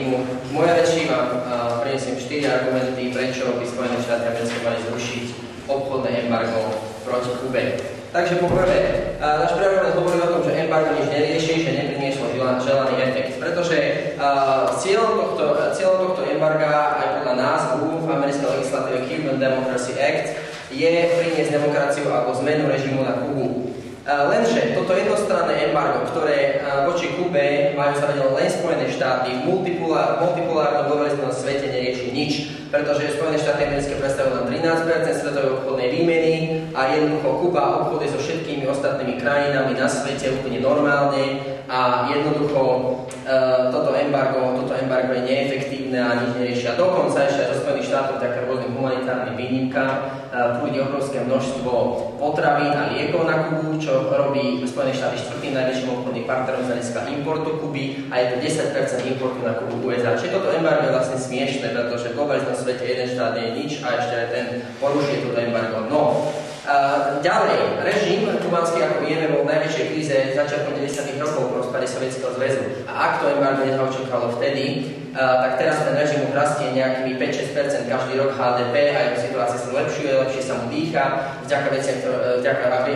režimu. V mojej reči vám prinesiem 4 argumenty, prečo by Spojené štáty americké mali zrušiť obchodné embargo proti Kube. Takže poprvé, náš prehovorec hovorí o tom, že embargo nič nerieši, že neprinieslo želaný efekt, pretože cieľom tohto embarga aj podľa názvu v americkej legislatíve Cuban Democracy Act je priniesť demokraciu alebo zmenu režimu na Kubu. Lenže toto jednostranné embargo, ktoré voči Kube majú zavedené len Spojené štáty, v multipolárnom globalizovanom svete nerieši nič, pretože Spojené štáty americké predstavujú len 13% svetovej obchodnej výmeny a jednoducho Kuba obchoduje so všetkými ostatnými krajinami na svete úplne normálne a jednoducho toto embargo je neefektívne a nič neriešia. Dokonca ešte aj zo Spojených štátov vďaka rôznym humanitárnym výnimkám prúdi obrovské množstvo potravín a liekov na Kubu, čo robí Spojené štáty štvrtým najväčším obchodným partnerom z hľadiska importu Kuby a je to 10% importu na Kubu USA. Čiže toto embargo je vlastne smiešné, pretože v globalizovanom svete jeden štát nie je nič a ešte aj ten porušuje toto embargo. No, ďalej, režim kubanský, ako vieme, bol v najväčšej kríze začiatkom 90. rokov po rozpade Sovietskeho zväzu. A ak to embargo nezaočakalo vtedy, tak teraz ten režim rastie nejakými 5-6% každý rok HDP a jeho situácia sa zlepšuje, lepšie sa mu dýcha, vďaka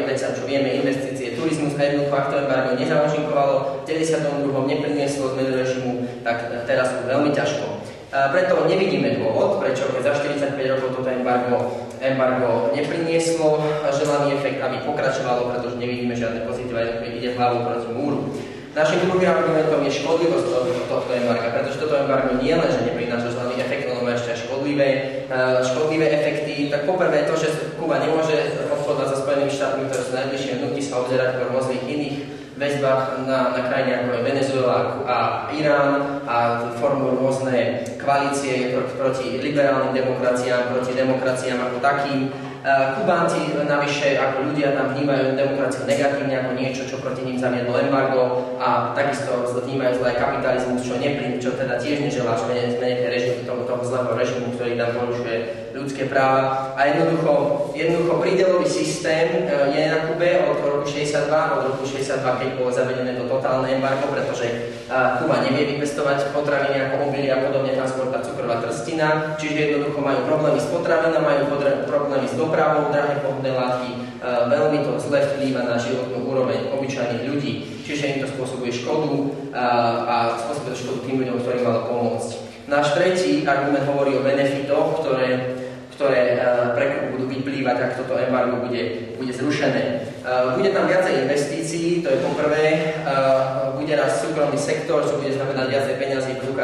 veciam, čo vieme, investície, turizmus a jednoducho, ak to embargo nezaočakovalo, v 92. neprinieslo zmenu režimu, tak teraz je veľmi ťažko. Preto nevidíme dôvod, prečo keď za 45 rokov toto embargo neprinieslo želaný efekt, aby pokračovalo, pretože nevidíme žiadne pozitíva, ide hlavou proti múru. Našim druhým argumentom je škodlivosť tohto embarga, pretože toto embargo nie len, že neprináša želaný efekt, ale má ešte aj škodlivé efekty. Tak poprvé to, že Kuba nemôže obchodovať so Spojenými štátmi, ktoré sú najbližšie, nutí sa obzerať po rôznych iných väzbách na krajine ako je Venezuela a Irán a formujú rôzne koalície proti liberálnym demokraciám, proti demokraciám ako takým. Kubánci navyše ako ľudia tam vnímajú demokraciu negatívne ako niečo, čo proti ním zaviedlo embargo a takisto vnímajú zlý kapitalizmus, čo teda tiež neželá zmeniť režim toho zlého režimu, ktorý tam porušuje ľudské práva. A jednoducho prídelový systém je na Kube od roku 62, keď bolo zavedené to totálne embargo, pretože Kuba nevie vypestovať potraviny ako obilie a podobne, transporta cukrová trstina, čiže jednoducho majú problémy s potravinou, majú problémy s dopravou, drahé pohodné látky, veľmi to zle vplýva na životnú úroveň obyčajných ľudí, čiže im to spôsobuje škodu a spôsobuje škodu tým ľuďom, ktorým malo pomôcť. Náš tretí argument hovorí o benefitoch, ktoré pre Kubu budú vyplývať, ak toto embargo bude zrušené. Bude tam viacej investícií, to je poprvé, bude raz súkromný sektor, čo bude znamenať viacej peňazí v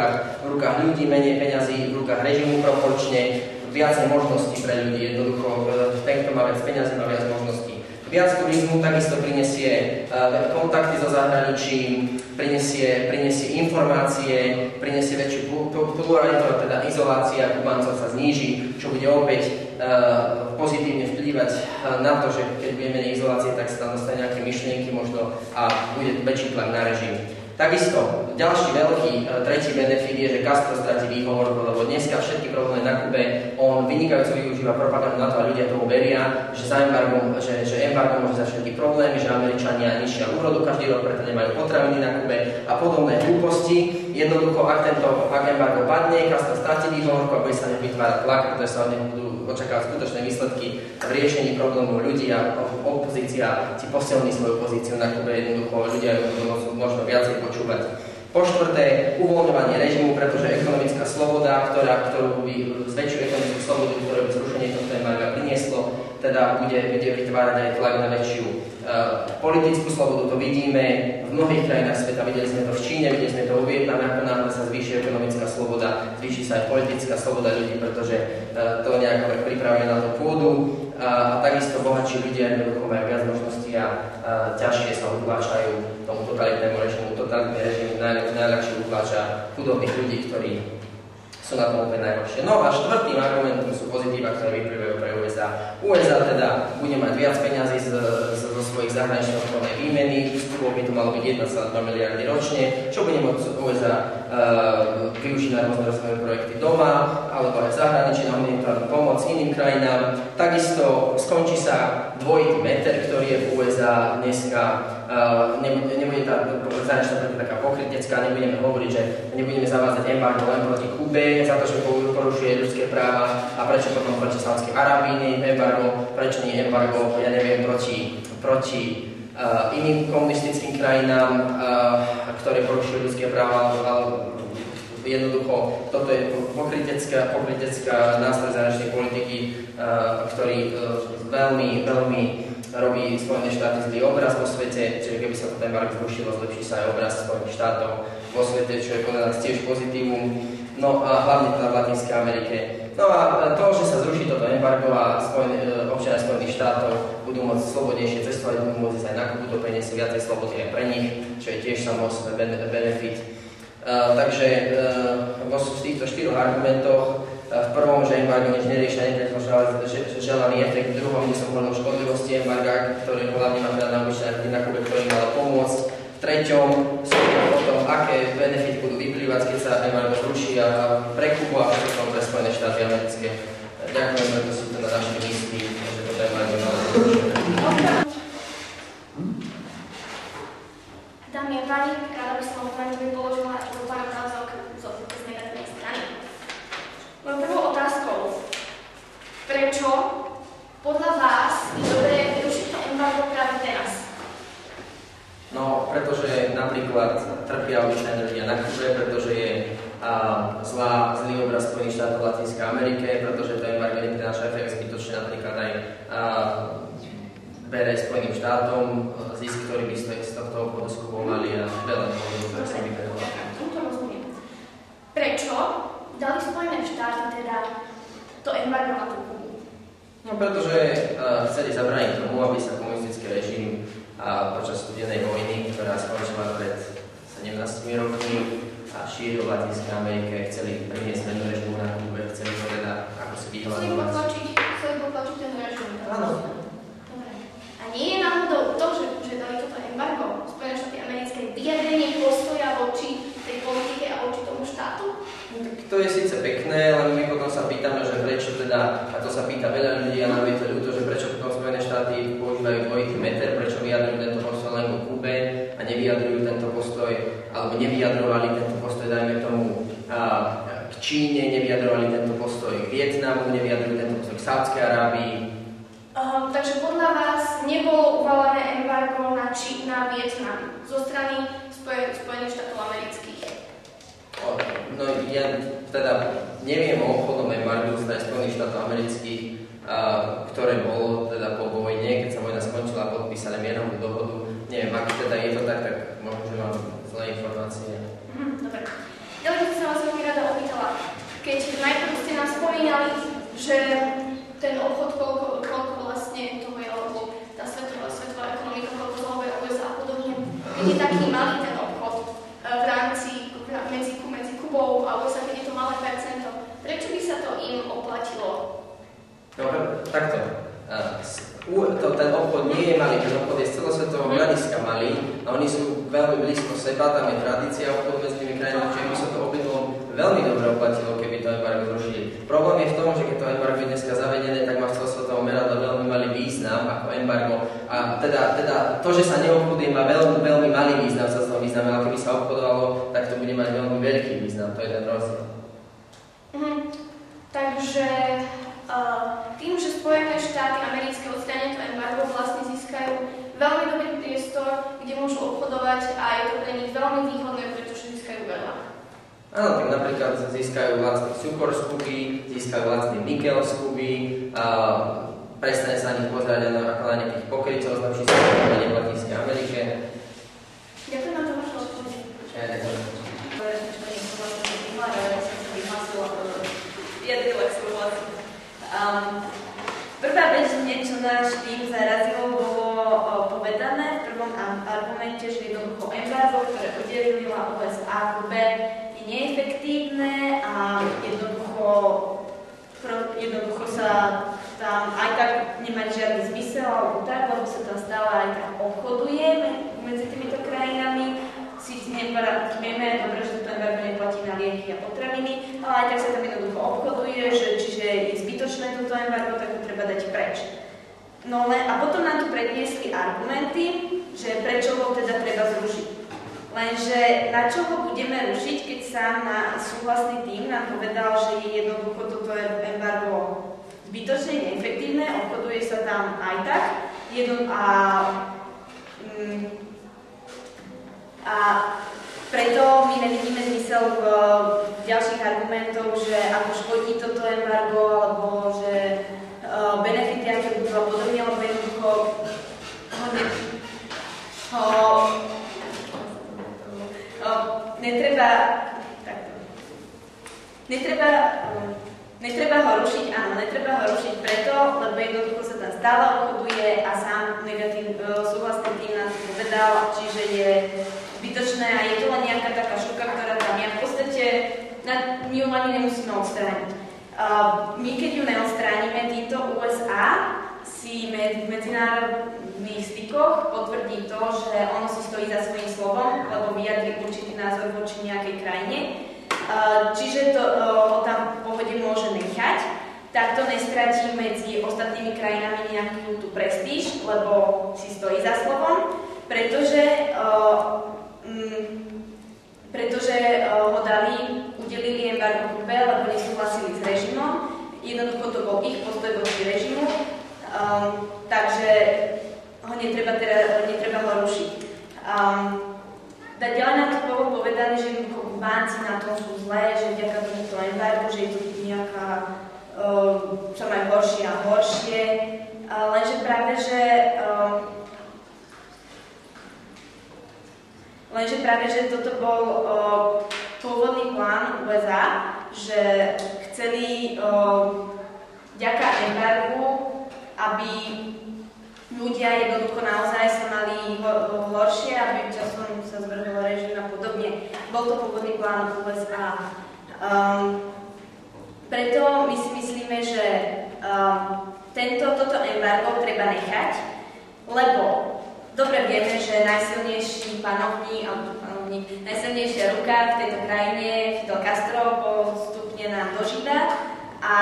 rukách ľudí, menej peňazí v rukách režimu proporčne, viacej možností pre ľudí, jednoducho ten, kto má viac peňazí, má viac možností. Viac turizmu takisto prinesie kontakty so zahraničím, prinesie informácie, prinesie väčšiu pluralitu, teda izolácia Kubáncov sa zníži, čo bude opäť pozitívne vplývať na to, že keď budeme menej izolácie, tak sa tam dostane nejaké myšlienky možno a bude väčší tlak na režim. Takisto, ďalší veľký tretí benefit je, že Castro stratí výhovor, lebo dneska všetky problémy na Kube, on vynikajúco využíva propagandu na to a ľudia tomu veria, že embargo môže za všetky problémy, že Američania ničia úrodu každý rok, preto nemajú potraviny na Kube a podobné hlúposti. Jednoducho, ak embargo padne, Castro stratí výhovorku a bude sa nevytvárať tlak, pretože sa od neho budú očakávať skutočné výsledky v riešení problémov ľudí a opozícia si posilní svoju pozíciu na Kube, jednoducho ľudia budú možno viacej počúvať. Po štvrté, uvoľňovanie režimu, pretože ekonomická sloboda, ktorú by zväčšiu ekonomickú slobodu, ktorú by zrušenie tohto embarga prinieslo, teda bude vytvárať aj tlak na väčšiu politickú slobodu. To vidíme v mnohých krajinách sveta, videli sme to v Číne, videli sme to vo Vietname, ako náhle sa zvýši ekonomická sloboda, zvýši sa aj politická sloboda ľudí, pretože to nejako pripravuje na to pôdu a takisto bohatší ľudia jednoducho majú viac možností a ťažšie sa utláčajú tomu totalitnému režimu. Totalitný režim najľahšie utláča chudobných ľudí, ktorí sú na tom úplne najhoršie. No a štvrtým argumentom sú pozitíva, ktoré vyplývajú pre USA. USA teda bude mať viac peňazí zo svojich zahraničných obchodnej výmeny, vstupov by to malo byť 1,2 miliardy ročne, čo bude môcť USA využiť na rôzne rozvojové projekty doma, ale alebo aj v zahraničí na humanitárnu pomoc iným krajinám. Takisto skončí sa dvojitý meter, ktorý je v USA dneska. Nebude tá zahraničná politika taká pokrytecká, nebudeme hovoriť, že nebudeme zavádzať embargo len proti Kube za to, že porušuje ľudské práva a prečo potom proti Saúdskej Arábii nie je embargo, prečo nie je embargo, ja neviem, proti iným komunistickým krajinám, ktoré porušujú ľudské práva, ale jednoducho toto je pokrytecká nástroj zahraničnej politiky, ktorý veľmi robí Spojené štáty zlý obraz vo svete, čiže keby sa toto embargo zrušilo, zlepší sa aj obraz Spojených štátov vo svete, čo je podľa nás tiež pozitívum, no a hlavne teda v Latinskej Amerike. No a to, že sa zruší toto embargo a občania Spojených štátov budú môcť slobodnejšie cestovať, budú môcť ísť aj na Kubu, to priniesie viacej slobody aj pre nich, čo je tiež samozrejme benefit. Takže z týchto 4 argumentoch v prvom, že embargo nič nerieši, neprineslo želaný efekt, v druhom, kde som hovoril o škodlivosti embarga, ktorý hlavne má teda naučiť na Kube, ktorý mal pomôcť. V treťom som o tom, aké benefity budú vyplývať, keď sa embargo zruší a pre Kubu a potom pre Spojené štáty americké. Ďakujem, že si to na našej misii, že toto embargo naozaj zrušíme. Dámy a páni, rada by som vám položila pár otázok z negatívnej strany. Mojou prvou otázkou, prečo podľa vás je dobré vyrušiť to embargo práve teraz? No, pretože napríklad trpia obyčajní ľudia na Kube, pretože je zlý obraz Spojených štátov v Latinskej Amerike, pretože to embargo neprináša efekt zbytočne napríklad aj bere Spojeným štátom zisk, ktorý by z tohto obchodu s Kubou mali a veľa dôvodov, ktoré som vyberol. To rozumiem. Prečo dali Spojené štáty teda to embargo na tú Kubu? No, pretože chceli zabrániť tomu, aby sa komunistický režim počas studenej vojny, ktorá skončila pred 17 rokmi a šíril v Latinskej Amerike, chceli priniesť zmenu režimu na Kube, chceli to teda ako si vyhľadovať. Chceli potlačiť ten režim. Áno. Dobre. A nie je náhodou to, že dali toto embargo Spojené štáty americké vyjadrenie postoja voči tej politike a voči tomu štátu? No, tak to je síce pekné, ale my potom sa pýtame, že prečo teda, a to sa pýta veľa ľudí a nám je to ľúto, že prečo potom Spojené štáty používajú dvojitý meter, prečo vyjadrujú tento postoj len ku Kube a nevyjadrujú tento postoj, alebo nevyjadrovali tento postoj, dajme tomu, k Číne, nevyjadrovali tento postoj k Vietnamu, nevyjadrujú tento postoj k Saúdskej Arábii. Takže podľa vás nebolo uvalené embargo na Vietnam zo strany Spojených štátov amerických? No ja teda neviem o obchodnom embargu z Spojených štátov amerických, ktoré bolo teda po vojne, keď sa vojna skončila, podpísané mierovú dohodu. Neviem, ak teda je to tak možno, že mám zlé informácie. Dobre. Ďalej by som sa vás veľmi rada opýtala. Keď najprv ste nám spomínali, že ten obchod, koľko vlastne toho je, alebo tá svetová ekonomika, koľko zaujímavé USA a podobne, keď je taký malý ten obchod v rámci medzi Kubou a USA, keď je to malé percento, prečo by sa to im oplatilo? No, takto. Ten obchod nie je malý, ten obchod je z celosvetového hľadiska malý a oni sú veľmi blízko seba, tam je tradícia obchod medzi tými krajinami, čiže by sa to obidvom veľmi dobre oplatilo, keby to embargo zrušili. Problém je v tom, že keď to embargo je dneska zavedené, tak má v celosvetovom meradle veľmi malý význam ako embargo a teda to, že sa neobchoduje, má veľmi malý význam v celosvetovom význame, ale keby sa obchodovalo, tak to bude mať veľmi veľký význam, to je ten rozdiel. Takže tým, že Spojené štáty americké odstrania to embargo, vlastne získajú veľmi dobrý priestor, kde môžu obchodovať a je to pre nich veľmi výhodné, pretože získajú veľa. Áno, tak napríklad získajú lacný cukor z Kuby, získajú lacný nikel z Kuby, prestane sa na nich pozerať ako na nejakých pokrytov, zlepší sa v Latinskej Amerike. Ďakujem na to vašu odpoveď. Ja ďakujem. Prvá vec, čo náš tým zarazilo, bolo povedané v prvom argumente, že jednoducho embargo, ktoré oddelila USA Kube, je neefektívne a jednoducho sa tam aj tak nemá žiadny zmysel alebo tak, lebo sa tam stále aj tak obchoduje medzi týmito krajinami. Vieme dobre, že to embargo platí na lieky a potraviny, ale aj tak sa tam jednoducho obchoduje, že čiže je zbytočné toto embargo, tak to treba dať preč. No a potom nám tu predniesli argumenty, že prečo ho teda treba zrušiť. Lenže na čo ho budeme rušiť, keď sám súhlasný tým nám povedal, že je jednoducho toto embargo zbytočne neefektívne, obchoduje sa tam aj tak. A preto my nevidíme zmysel v ďalších argumentov, že ako škodí toto embargo, alebo že benefity, aké budú a podobne, lebo jednoducho netreba ho rušiť, áno, netreba ho rušiť preto, lebo jednoducho sa tam stále obchoduje a sám súhlasný tým nás povedal, čiže je zbytočné a je to len nejaká taká šuka, ktorá tam je. V podstate my ju ani nemusíme odstrániť. My keď ju neodstránime, týmto USA si v medzinárodných stykoch potvrdí to, že ono si stojí za svojím slovom, lebo vyjadrí určitý názor voči nejakej krajine. Čiže to ho tam v pohode môže nechať, tak to nestratí medzi ostatnými krajinami nejakú tú prestíž, lebo si stojí za slovom, pretože ho udelili embargo Kube, lebo nesúhlasili s režimom. Jednoducho to bol ich postoj voči režimu, takže ho netreba ho rušiť. Ďalej nám to bolo povedané, že jednoducho Kubánci na tom sú zlé, že vďaka tomuto embargu, že je to nejaká sa majú horšie a horšie, lenže práve, že toto bol pôvodný plán USA, že chceli vďaka embargu, aby ľudia jednoducho naozaj sa mali horšie, aby časom sa zvrhol režim a podobne. Bol to pôvodný plán USA. Preto my si myslíme, že toto embargo treba nechať, lebo dobre vieme, že najsilnejší najsilnejšia ruka v tejto krajine, Fidel Castro, postupne nám dožíva a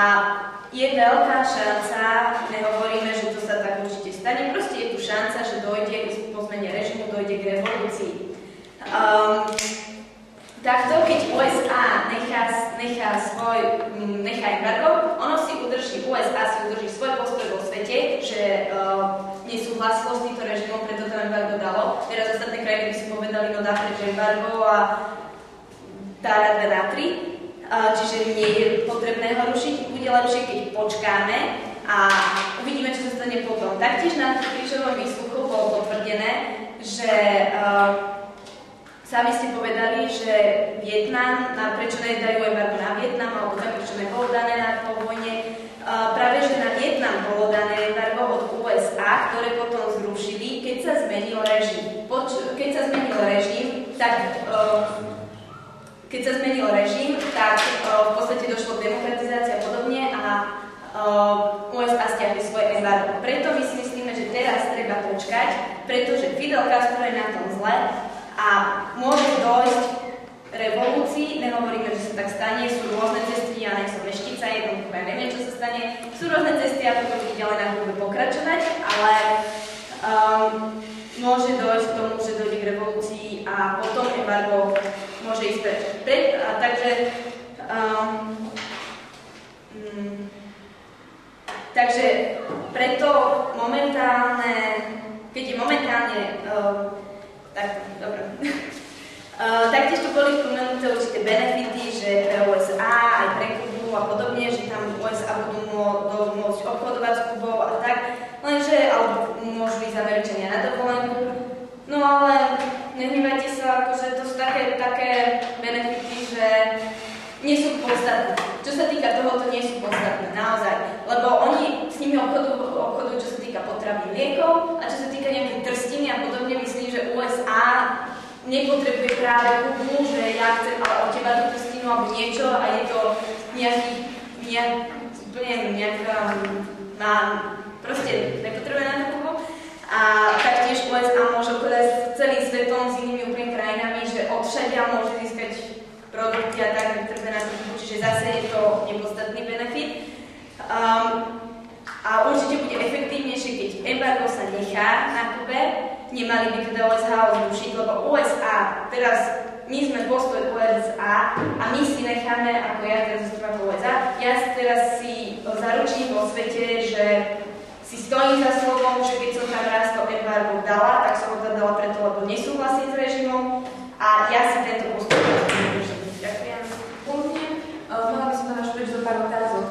je veľká šanca, nehovoríme, že to sa tak určite stane, proste je tu šanca, že dojde po zmene režimu, dojde k revolúcii. Takto, keď USA nechá embargo, USA si udrží svoj postoj vo svete, že nesúhlasilo s týmto režimom, preto to embargo dalo. Teraz ostatné krajiny by si povedali, no dá preč embargo a dá na 3. Čiže nie je potrebné ho rušiť. Bude lepšie, keď počkáme a uvidíme, čo sa stane potom. Taktiež na krížovom výsluchu bolo potvrdené, že sami ste povedali, že Vietnam, prečo nedajú embargo na Vietnam, alebo tak, prečo nebolo dané po vojne. Práve, že na Vietnam bolo dané embargo od USA, ktoré potom zrušili, keď sa zmenil režim. Keď sa zmenil režim, tak v podstate došlo k demokratizácii a podobne a USA stiahli svoje embargo. Preto my si myslíme, že teraz treba počkať, pretože Fidel Castro je na tom zle a môže dojsť revolúcii, nehovoríme, že sa tak stane, sú rôzne cesty, ja nechcem veštica, jednoducho ja neviem, čo sa stane, sú rôzne cesty, ako to bude ďalej na Kube pokračovať, ale môže dojsť k tomu, že dojde k revolúcii a potom embargo môže ísť preč. Takže preto taktiež tu boli spomenuté určité benefity, že pre USA, aj pre Kubu a podobne, že tam USA budú môcť obchodovať s Kubou a tak, alebo môžu ísť Američania na dovolenku. No ale nehnevajte sa, akože to sú také benefity, že nie sú podstatné. Čo sa týka toho, to nie sú podstatné, naozaj. Lebo oni s nimi obchodujú, čo sa týka potravín, liekov a čo sa týka nejakých trstiny a podobne, myslím, že USA nepotrebuje práve Kubu, že ja chcem od teba tú trstinu alebo niečo a je to proste nepotrebuje na to Kubu. A taktiež USA môže obchodovať s celým svetom, s inými úplne krajinami, že odšadia môže získať produkty a tak trpia na to, čiže zase je to nepodstatný benefit. A určite bude efektívnejšie, keď embargo sa nechá na Kube. Nemali by teda USA zrušiť, lebo USA, teraz my sme postoj USA a my si necháme, ako ja teraz zastúpam USA, ja teraz si zaručím vo svete, že si stojím za slovom, že keď som tam raz to embargo dala, tak som ho tam dala preto, lebo nesúhlasím s režimom a ja si tento postoj držím. Ďakujem. Pôvodne, mala by som na našu reč zo pár otázok.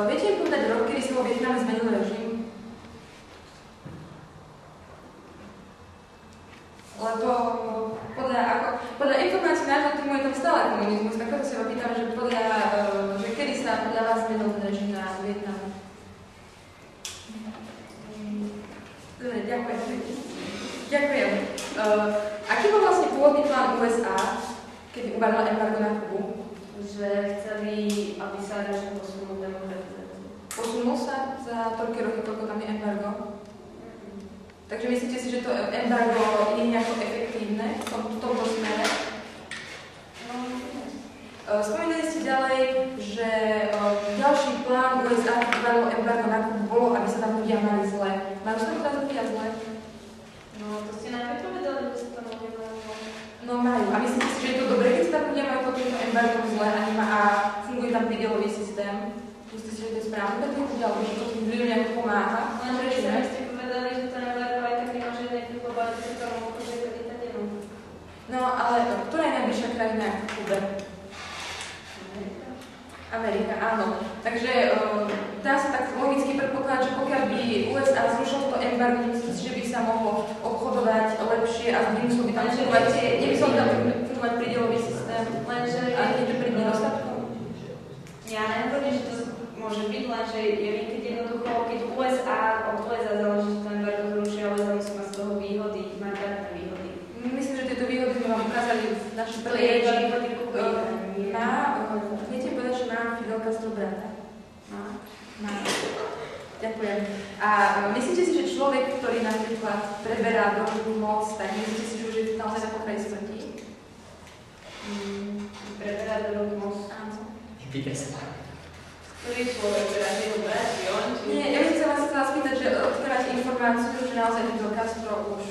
Viete mi povedať rok, kedy sa vo Vietname zmenil režim? Lebo podľa informácií nášho týmu je tam stále komunizmus, tak preto sa vám pýtam, že kedy sa podľa vás zmenil ten režim na Vietnamu? Dobre, ďakujem. Aký bol vlastne pôvodný plán USA, keď uvalila embargo na Kubu? Že chceli, aby sa režim posunul demokratizáciu. Posunul sa za toľké roky, koľko tam je embargo? Takže myslíte si, že to embargo je nejako efektívne v tomto smere? Spomínali ste ďalej, že ďalší plán USA, keď uvalilo embargo na Kubu, bolo, aby sa tam ľudia mali zle. Majú sa tam teraz ľudia zle? No, to ste najprv povedali, že sa tam ľudia majú zle. No majú. A myslíte si, že je to dobré, keď sa tam ľudia majú pod týmto embargom zle a funguje tam prídelový systém? Myslíte si, že to je správne pre tých ľudí, alebo že to tým ľuďom nejako pomáha? Lenže sami ste povedali, že to embargo aj tak nemá žiadne vplyv, že sa tam obchoduje tady no. No, ale ktorá je najbližšia krajina k Kube? Amerika, áno. Takže dá sa tak logicky predpokladať, že pokiaľ by USA zrušilo to embargo, myslím si, že by sa mohlo obchodovať lepšie a nemusel by tam fungovať prídelový systém. Lenže a nie to pri nedostatku. Ja nehovorím, že to môže byť, lenže je keď jednoducho, keď od USA záleží, že to embargo zrušia, USA musí mať z toho výhody, mať právne výhody. Myslím, že tieto výhody sme vám ukázali v našej prvej reči. Viete povedať, že má Fidel Castro brata? Má. Ďakujem. A myslíte si, že človek, ktorý napríklad preberá drogovú moc, tak myslíte si, že už je naozaj na pokraji smrti? Preberá drogovú moc? Áno. Ktorý človek, teda jeho brat, on? Nie, ja by som sa vás chcela spýtať, že odkryvať informáciu, že naozaj Fidel Castro už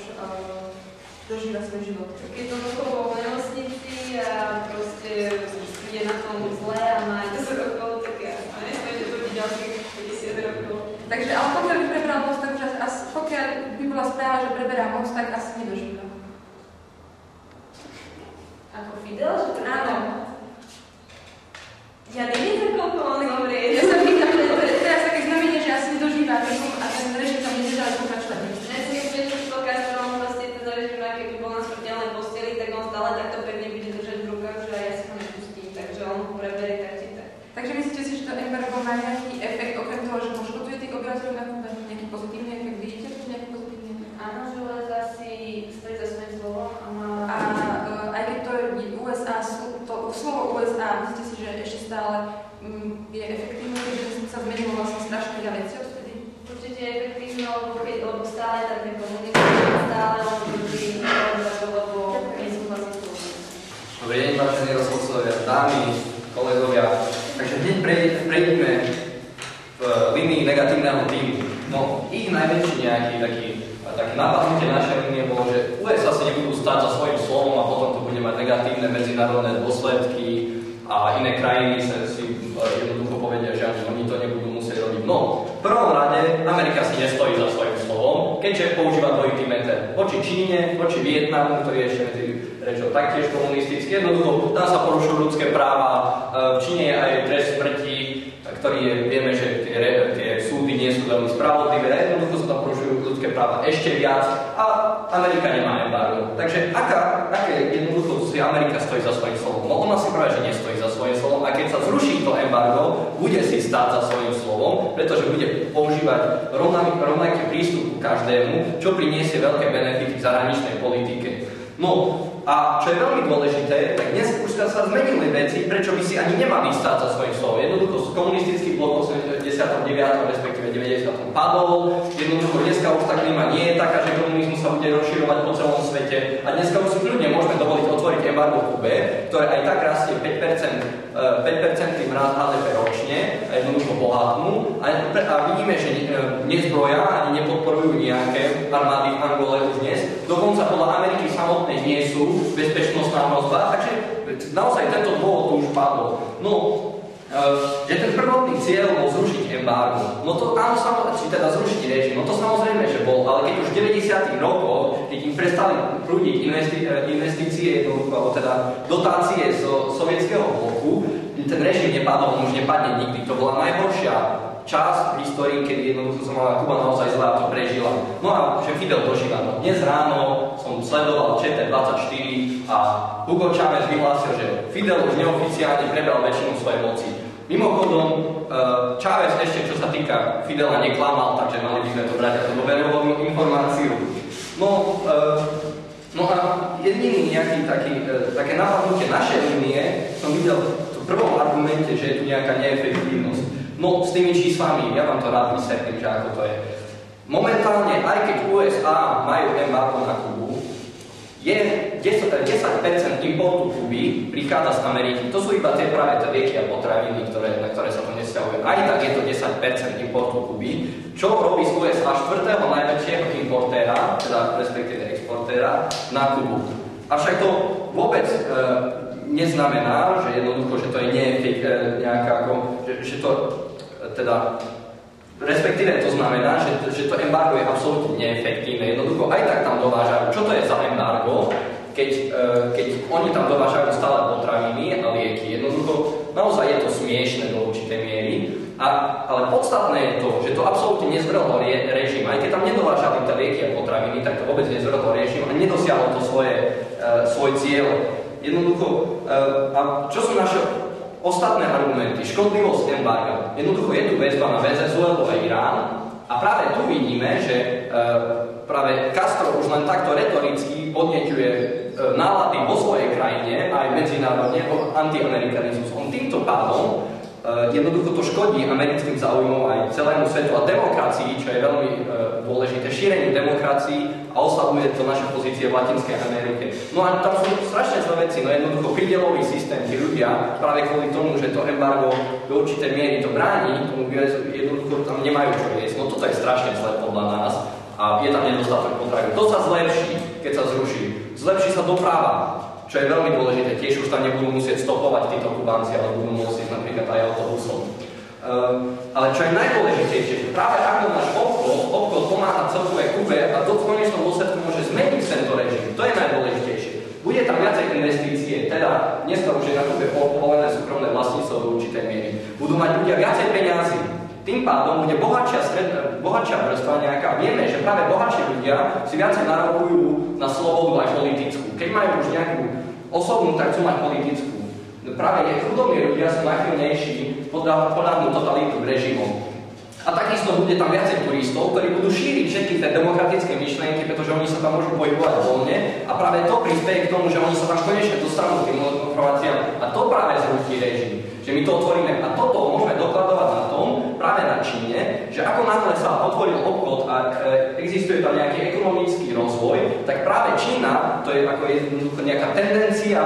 dožíva svoj život. Je to vo nemocnici a proste je na tom zle a má 10 rokov, tak ja nesmiem, že to bude ďalších 50 rokov. Takže, ale pokiaľ by preberal moc, tak už pokiaľ by bola správa, že preberá moc, tak asi nedožíva. Ako Fidel? Že to áno. Ja neviem, koľko on zomrie. Ja sa pýtam, že to je teraz také znamenie, že asi nedožíva a ten režim tam nedále pokračovať. Myslím, že to Castro, vlastne ten režim, keby bol na smrteľnej posteli, tak on stále takto pevne bude držať v rukách, že aj ja si ho nepustím, takže on ho preberie tak či tak. Takže myslíte si, že to embargo má nejaký efekt, okrem toho, že poškodzuje tých obyvateľov na Kube? Nejaký pozitívny efekt? Vidíte tu nejaký pozitívny efekt? Áno, že USA si stojí za svojím slovom a má... A aj keď to je USA, to slovo USA, myslíte si, že ešte stále je efektívne, že sa zmenilo vlastne strašne veľa vecí odtedy? Určite je efektívne, lebo stále tam je komunikácia, stále on proti lebo nesúhlasí s tým. Dobrý deň, vážení rozhodcovia, dámy, kolegovia. Takže hneď prejdeme v línii negatívneho týmu. No, ich najväčší nejaký taký napadnutie našej línie bolo, že USA si nebudú stáť za svojím slovom a potom to bude mať negatívne medzinárodné dôsledky a iné krajiny si jednoducho povedia, že ani oni to nebudú musieť robiť. No, v prvom rade Amerika si nestojí za svojím slovom, keďže používa dvojitý meter. Voči Číne, voči Vietnamu, ktorý je ešte medzi rečou taktiež komunistický. Jednoducho, tam sa porušujú ľudské práva. V Číne je aj trest smrti, ktorý je, vieme, že tie súdy nie sú veľmi spravodlivé. Jednoducho sa tam porušujú ľudské práva ešte viac a Amerika nemá embargo. Takže aké jednoducho si Amerika stojí za svojím slovom? No ona si práve, že nestojí za svojím slovom a keď sa zruší to embargo, bude si stáť za svojím slovom, pretože bude používať rovnaký prístup ku každému, čo priniesie veľké benefity v zahraničnej politike. No a čo je veľmi dôležité, tak dnes už sa zmenili veci, prečo by si ani nemali stáť za svojím slovom. Jednoducho komunistický blok v 80. respektíve 90. padol. Jednoducho dneska už tá klíma nie je taká, že komunizmus sa bude rozširovať po celom svete. A dneska už si kľudne môžeme dovoliť otvoriť embargo Kube, ktoré aj tak rastie 5% rast HDP ročne, a jednoducho bohatnú. A vidíme, že nezbroja ani nepodporujú nejaké armády v Angole už dnes. Dokonca podľa Ameriky samotnej nie sú bezpečnostná hrozba, takže naozaj tento dôvod tu už padol. No, že ten prvotný cieľ bol zrušiť embargo. No to áno, či teda zrušiť režim, no to samozrejme, že bol, ale keď už v 90. rokoch, keď im prestali prúdiť investície, alebo teda dotácie zo sovietskeho bloku, ten režim nepadol, on už nepadne nikdy. To bola najhoršia časť v histórii, kedy jednoducho sa mala Kuba naozaj zlá, to prežila. No a že Fidel dožíva. No dnes ráno som sledoval ČT24 a Hugo Chávez vyhlásil, že Fidel už neoficiálne prebral väčšinu svojej moci. Mimochodom, Chávez ešte, čo sa týka Fidela, neklamal, takže mali by sme to brať ako dôveryhodnú informáciu. No a jediný nejaký také napadnutie našej línie som videl v prvom argumente, že je tu nejaká neefektívnosť. No s tými číslami, ja vám to rád vysvetlím, že ako to je. Momentálne, aj keď USA majú embargo na Kubu, je 10% importu Kuby prichádza z Ameriky. To sú iba tie práve lieky a potraviny, na ktoré sa to nesťahuje. Aj tak je to 10% importu Kuby, čo robí z USA 4. najväčšieho importéra, teda respektíve exportéra, na Kubu. Avšak to vôbec neznamená, že jednoducho, že to je nejaká, že to teda, respektíve to znamená, že to embargo je absolútne neefektívne. Jednoducho aj tak tam dovážajú. Čo to je za embargo, keď oni tam dovážajú stále potraviny a lieky? Jednoducho, naozaj je to smiešné do určitej miery, ale podstatné je to, že to absolútne nezvrhlo režim. Aj keď tam nedovážali tie lieky a potraviny, tak to vôbec nezvrhlo režim a nedosiahlo to svoj cieľ. Jednoducho, a čo sú naše ostatné argumenty? Škodlivosť embarga. Jednoducho je tu väzba na Venezuelu a Irán a práve tu vidíme, že práve Castro už len takto retoricky podneťuje nálady vo svojej krajine aj medzinárodne o antiamerikanizmus. On týmto pádom jednoducho to škodí americkým záujmom aj celému svetu a demokracii, čo je veľmi dôležité, šíreniu demokracii a oslabuje to naše pozície v Latinskej Amerike. No a tam sú strašne zlé veci, no jednoducho prídelový systém, tí ľudia práve kvôli tomu, že to embargo do určitej miery to bráni, tomu jednoducho tam nemajú čo jesť. No toto je strašne zlé podľa nás a je tam nedostatok potravín. To sa zlepší, keď sa zruší. Zlepší sa doprava, čo je veľmi dôležité, tiež už tam nebudú musieť stopovať títo Kubánci, ale budú musieť napríklad aj autobusom. Ale čo je najdôležitejšie, že práve ako náš obchod pomáha celkovej Kube a to v konečnom dôsledku môže zmeniť tento režim. To je najdôležitejšie. Bude tam viacej investície, teda dneska už je na Kube povolené súkromné vlastníctvo do určitej miery. Budú mať ľudia viacej peňazí. Tým pádom bude bohatšia vrstva nejaká. Vieme, že práve bohatší ľudia si viacej narokujú na slobodu aj politickú. Keď majú už nejakú osobnú, tak chcú mať politickú. Práve chudobní ľudia sú najchylnejší podľahnúť totalitným režimom. A takisto bude tam viacej turistov, ktorí budú šíriť všetky tie demokratické myšlienky, pretože oni sa tam môžu pohybovať voľne a práve to prispieje k tomu, že oni sa tam konečne dostanú k tým informáciám a to práve zrúti režim. Že my to otvoríme a toto môžeme dokladovať na tom, práve na Číne, že ako náhle sa otvoril obchod a existuje tam nejaký ekonomický rozvoj, tak práve Čína, to je ako jednoducho nejaká tendencia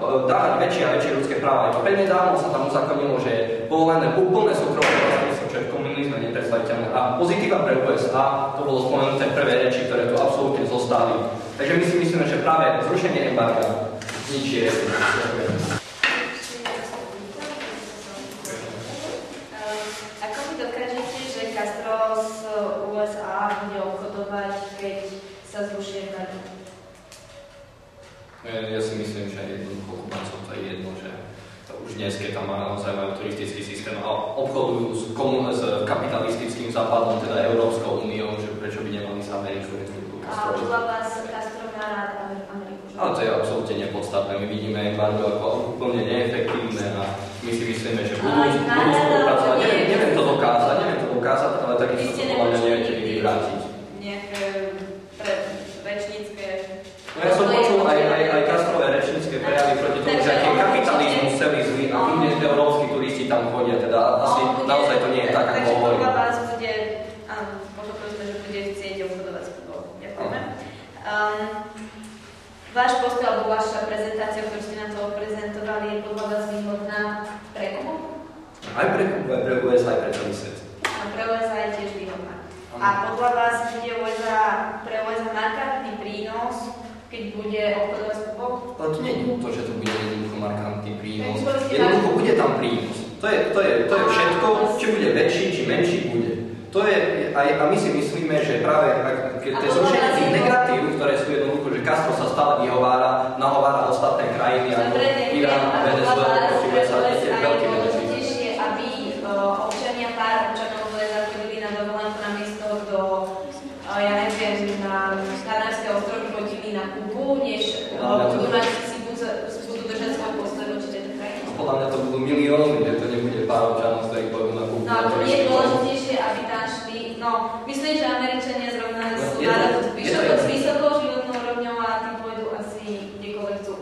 dávať väčšie a väčšie ľudské práva. Iba prednedávno sa tam uzakonilo, že je povolené úplné súkromné vlastníctvo, čo je v komunizme nepredstaviteľné. A pozitíva pre USA, to bolo spomenuté v prvej reči, ktoré tu absolútne zostali. Takže my si myslíme, že práve zrušenie embarga zničí režim. Ako mi dokážete, že Castro z USA bude obchodovať, keď sa zruší embargo? Ja si myslím, že jednoducho Kubancov to je jedno, že už dnes, keď tam naozaj majú turistický systém a obchodujú s kapitalistickým západom, teda Európskou úniou, že prečo by nemali z Ameriku. A podľa vás Castro má rád Ameriku? Ale to je absolútne nepodstatné. My vidíme embargo ako úplne neefektívne a my si myslíme, že budú spolupracovať. Neviem to dokázať, ale takisto to podľa mňa neviete vyvrátiť. Nejaké rečnícke... No ja som počul aj Castrové rečnícke prejavy proti tomu, že aký kapitalizmus celý zlý a kľudne európski turisti tam chodia, teda asi naozaj to nie je tak, ako takže hovorím. podľa vás bude, áno, pochopili sme, že bude chcieť obchodovať s Kubou. Ďakujeme. Váš postoj alebo vaša prezentácia, ktorú ste nám to prezentovali, je podľa vás výhodná pre Kubu? Aj pre Kubu, aj pre US, aj pre celý svet. A pre USA je tiež výhodná. A podľa vás bude pre USA markantný prínos, keď bude obchodovať s Kubou? Ale to nie je to, že to bude jednoducho markantný prínos. Jednoducho bude tam prínos. To je všetko, či bude väčší, či menší bude. To je, a my si myslíme, že práve keď to je zrušenie tých negatív, ktoré sú jednoducho, že Castro sa stále nahovára ostatné krajiny ako Irán a Venezuela, proti USA, to je veľký benefit. Aby občania pár občanov chodili na dovolenku namiesto do, ja neviem, na Kanárske ostrovy chodili na Kubu, než budú držať svoj postoj voči tejto krajine. Podľa mňa to budú milióny, že to nebude pár občanov, ktorí pôjdu na Kubu. No a to nie je dôležitejšie, aby tam šli, no myslím, že Američania zrovna sú s vysokou životnou úrovňou a tým pôjdu asi kdekoľvek chcú.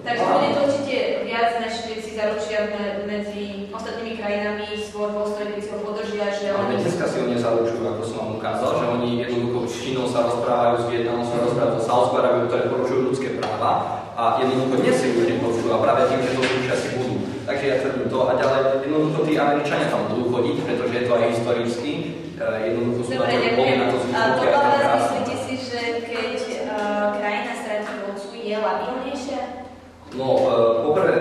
Takže bude to určite viac, než keď si zaručia medzi ostatnými krajinami svoj postoj, keď si ho podržia, že oni... Dneska si ho nezaručujú, ako som vám ukázal, že oni jednoducho s Čínou sa rozprávajú, s Vietnamom sa rozprávajú, so Saudskou Arábiou, ktoré porušujú ľudské práva a jednoducho dnes si už neporušujú a práve tým, že to zrušia si budú. Takže ja tvrdím to a ďalej, jednoducho tí Američania tam budú chodiť, pretože je to aj historicky, jednoducho sú na to boli na to zvyknutí. Podľa vás myslíte si, že keď krajina stratí vodcu, je labilnejšia? No, poprvé,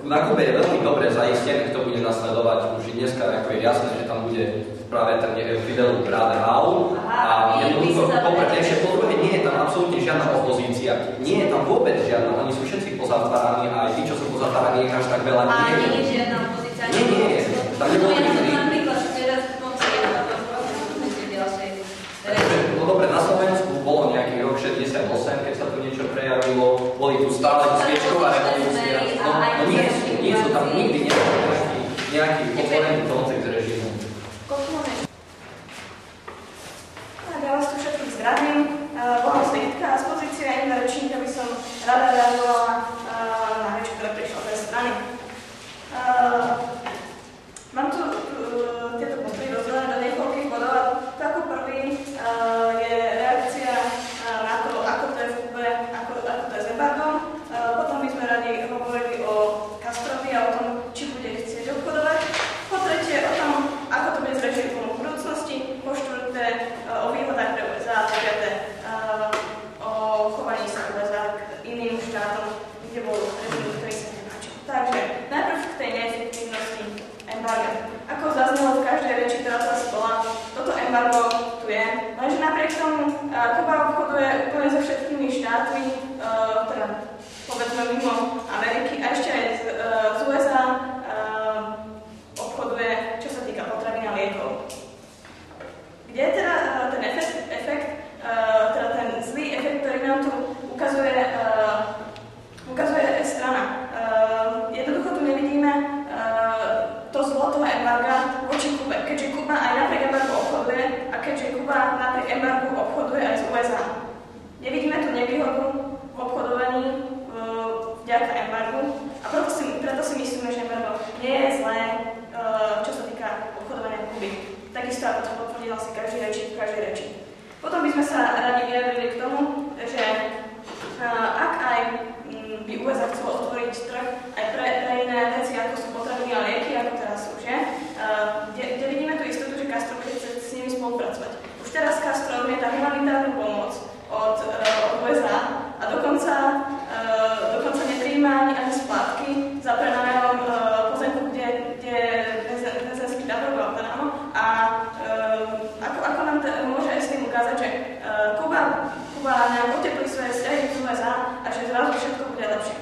na Kube je veľmi dobre zaistené, kto bude nasledovať. Už dneska ako je jasné, že tam bude práve ten Fidel Raúl. A jednoducho, poprvé, nie je tam absolútne žiadna opozícia. Nie je tam vôbec žiadna, oni sú všetci pozatváraní a aj tí, čo sú pozatváraní, až tak veľa nie je. A nie je žiadna opozícia? Nie je. Tam nebolo nikdy. Napríklad, že teraz v tom si ďalšej. No dobre, na Slovensku bolo nejaký rok 68, keď sa tu niečo prejavilo, boli tu stále sviečková revolúcia. No nie sú tam nikdy nejaký otvorený konflikt s režimom. Ja vás tu všetkých zdravím. Volám sa Jitka a z pozície jedna rečníka by som rada reagovala na reč, ktorá prišla z tej strany. Mám tu tieto postupy rozdelené do niekoľkých bodov a to ako prvý je reakcia na to, ako to je v Kube, ako to je s embargom. Potom by sme radi hovorili o Castrovi a o tom, či bude chcieť obchodovať. Po tretie o tom, ako to bude s režimom v budúcnosti. Po štvrté o výhodách pre USA. Po piaté o chovaní sa USA k iným štátom, kde bol režim, ktorý sa nepáčil. Takže najprv k tej neefektívnosti embarga. Ako zaznelo v každej reči, ktorá sa bola, toto embargo tu je. Lenže napriek tomu Kuba obchoduje úplne so všetkými štátmi, teda povedzme mimo Ameriky a ešte aj z USA obchoduje, čo sa týka potravín a liekov. Kde je teda ten efekt, teda ten zlý efekt, ktorý nám tu ukazuje strana. Jednoducho tu nevidíme to zlo toho embarga voči Kube, keďže Kuba aj napriek embargu obchoduje a keďže Kuba napriek embargu obchoduje aj z USA. Nevidíme tu nevýhodu v obchodovaní vďaka embargu a preto si myslíme, že embargo nie je zlé, čo sa týka obchodovania Kuby. Takisto ako to potvrdil si každej reči. Potom by sme sa radi vyjadrili k tomu, že ak aj by USA chcelo otvoriť trh aj pre iné veci, ako sú potraviny a lieky, ako teraz sú, že? Kde vidíme tú istotu, že Castro bude chcieť s nimi spolupracovať. Už teraz Castro odmieta humanitárnu pomoc od USA a dokonca neprijíma ani splátky za prenájom pozemku, kde väzenský tábor bol, teda áno. A ako nám môže s tým ukázať, že Kuba nám oteplí svoje vzťahy z USA a že zrazu všetko bude lepšie.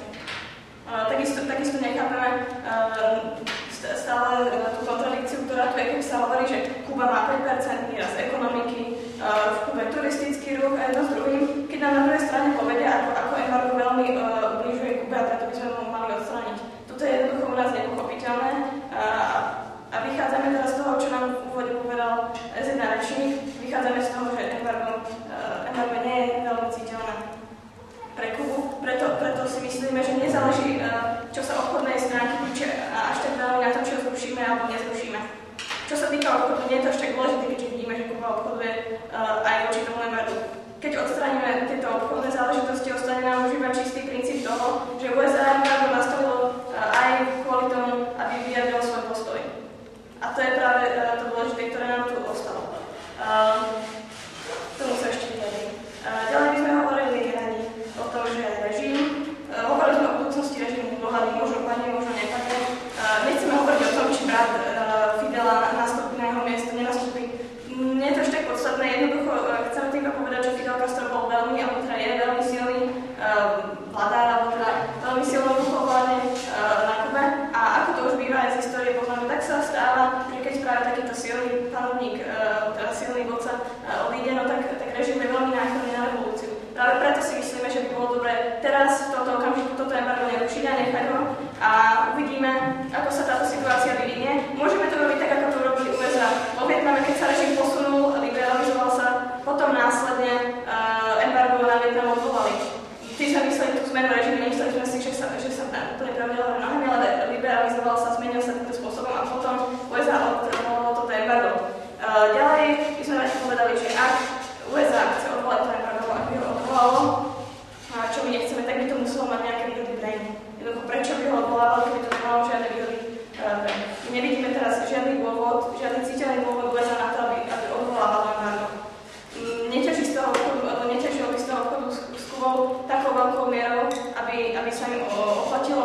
Takisto nechápeme stále tú kontradikciu, ktorá tu je, keď sa hovorí, že Kuba má 5% rast ekonomiky, v Kube turistický ruch a jedno s druhým, keď nám na druhej strane povedia, ako embargo veľmi ubližuje Kube a preto by sme ho mali odstrániť. Toto je jednoducho u nás nepochopiteľné a vychádzame teraz z toho, čo nám v úvode povedal Z1 rečník, vychádzame z toho, že embargo nie je veľmi citeľné pre Kubu, preto si myslíme, že nezáleží, čo sa obchodnej stránky týče a až tak veľmi na tom, čo zrušíme, zrušíme alebo nezrušíme. Čo sa týka obchodu, nie je to až tak dôležité, keďže vidíme, že Kuba obchoduje aj voči tomu embargu. Keď odstránime tieto obchodné záležitosti, ostane nám už iba čistý princíp toho, že USA embargo nastavilo aj kvôli tomu, aby vyjadrilo svoj postoj. A to je práve to dôležité, ktoré nám tu ostalo. Tomu sa ešte vyjadrím. Ďalej by sme hovorili radi o tom, že režim, hovorili sme o budúcnosti režimu, dohľady možno padne, možno nepadne. Nechceme hovoriť o tom, či brat Fidela nastúpi na jeho miesto, nenastúpi. Nie je to až tak podstatné, jednoducho chceme tým povedať, že Fidel Castro bol veľmi, alebo teda je veľmi silný vladár, alebo teda veľmi silnou rukou vládne na Kube. A ako to už býva aj z histórie poznáme, tak sa stáva, že keď práve takýto silný panovník, teda silný vodca odíde, no tak režim je veľmi náchylný na revolúciu. Práve preto si myslíme, že by bolo dobré teraz v tomto okamžiku toto embargo nerušiť a nechať ho a uvidíme, ako sa táto situácia vyvinie. Môžeme to robiť tak, ako to robili USA. Vo Vietname, keď sa režim posunul a liberalizoval sa, potom následne embargo na Vietnam odvolali. Tí sme mysleli tú zmenu režimu, nemysleli sme si, že sa úplne pravidlo nohami, ale liberalizoval sa, zmenil sa týmto spôsobom a potom USA odvolalo toto embargo. Ďalej by sme radi povedali, že ak USA chce odvolať to embargo, ak by ho odvolalo, čo my nechceme, tak by to muselo mať nejaké výhody pre ňu. Jednoducho, prečo by ho odvolávalo, keby to nemalo žiadne výhody pre ňu. My nevidíme teraz žiadny dôvod, žiadny citeľný dôvod USA na to, aby odvolávalo embargo. Neťaží z toho obchodu, alebo neťažilo by z toho obchodu s Kubou takou veľkou mierou, aby sa im oplatilo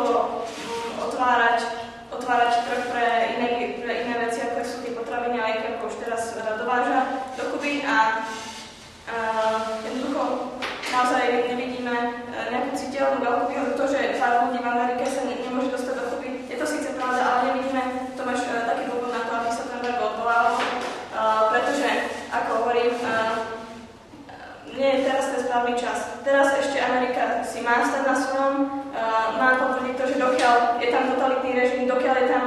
otvárať trh pre iné veci, ako sú tie potraviny a lieky, ako už teraz dováža do Kuby a jednoducho naozaj nevidíme nejakú citeľnú veľkú výhodu. To, že pár ľudí v Amerike sa nemôže dostať do Kuby, je to síce pravda, ale nevidíme to máš taký dôvod na to, aby sa ten embargo odvolalo, pretože, ako hovorím, nie je teraz ten správny čas. Teraz ešte Amerika si má stať na svojom, má potvrdiť to, že dokiaľ je tam totalitný režim, dokiaľ je tam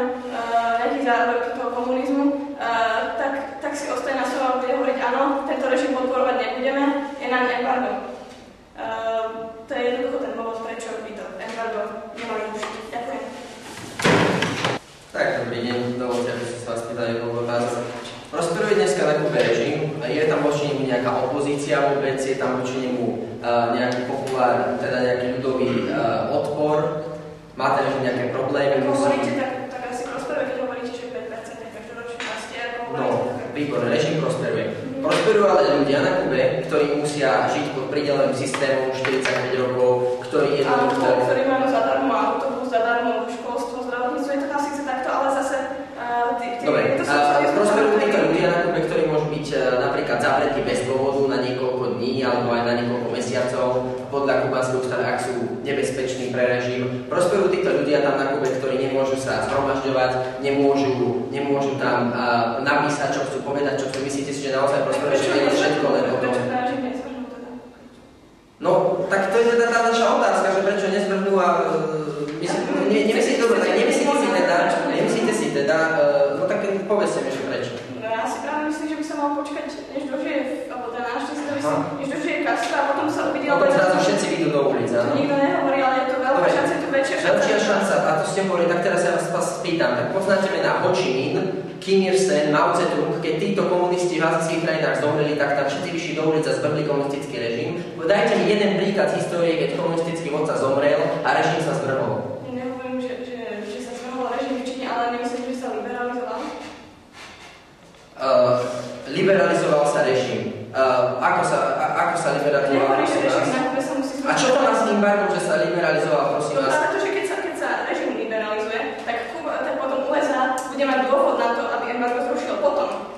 nejaký zárodok toho komunizmu, tak si ostane na svojom, bude hovoriť áno, tento režim podporovať nebudeme, je nám embargo. To je jednoducho ten dôvod, prečo by to embargo nemali rušiť. Ďakujem. Tak, dobrý deň, dovolte, aby som sa vás pýtal jednu otázku. Prosperuje dneska na Kube režim, je tam voči nemu nejaká opozícia vôbec, je tam voči nemu nejaký populár, teda nejaký ľudový odpor, máte režim nejaké problémy? Ako hovoríte, tak asi prosperuje, keď hovoríte, že 5% každoročne rastie, ako hovoríte. No, výborné, režim prosperuje. Prosperujú ale ľudia na Kube, ktorí musia žiť pod prideleným systémom 45 rokov, ktorí jednoducho... Ktorí majú zadarmo autobus, zadarmo školstvo, zdravotníctvo, je to tam síce takto, ale zase... Dobre, prosperujú títo ľudia na Kube, ktorí môžu byť napríklad zavretí bez dôvodu na niekoľko dní alebo aj na niekoľko mesiacov podľa kubanskej ústavy, ak sú nebezpeční pre režim. Prosperujú títo ľudia tam na Kube, ktorí nemôžu sa zhromažďovať, nemôžu tam napísať, čo chcú povedať, čo chcú. Myslíte si, že naozaj prosperujú, že nie je všetko len o tom? No, tak to je teda tá naša otázka, že prečo nezvrhnú a nemyslíte si teda, no tak povedzte mi, že prečo. No ja si práve myslím, že by sa mal počkať, než dožije, alebo teda našťastie, než dožije Castro a potom sa uvidí... Potom zrazu všetci vyjdú do ulic, áno? To nikto nehovorí, ale je to veľká šanca, je to väčšia šanca. Väčšia šanca, a to ste hovorili, tak teraz ja vás spýtam, tak poznáte mená Ho Chi Minh, Kim Il-sen, Mao Tse-tung, keď títo komunisti v azijských krajinách zomreli, tak tam všetci vyšli do ulic a zvrhli komunistický režim. Dajte mi jeden príklad z histórie, keď komunistický vodca zomrel a režim sa zvrhol. Nehovorím, že sa zvrhol režim v Číne, ale nemyslím, že sa liberalizoval. Liberalizoval sa režim. Ako sa liberalizoval? Nehovorím, že režim na Kube sa musí zvrhnúť. A čo to má s embargom, že sa liberalizoval, prosím vás? Pretože keď sa režim liberalizuje, tak potom USA bude mať dôvod na to, aby embargo zrušil.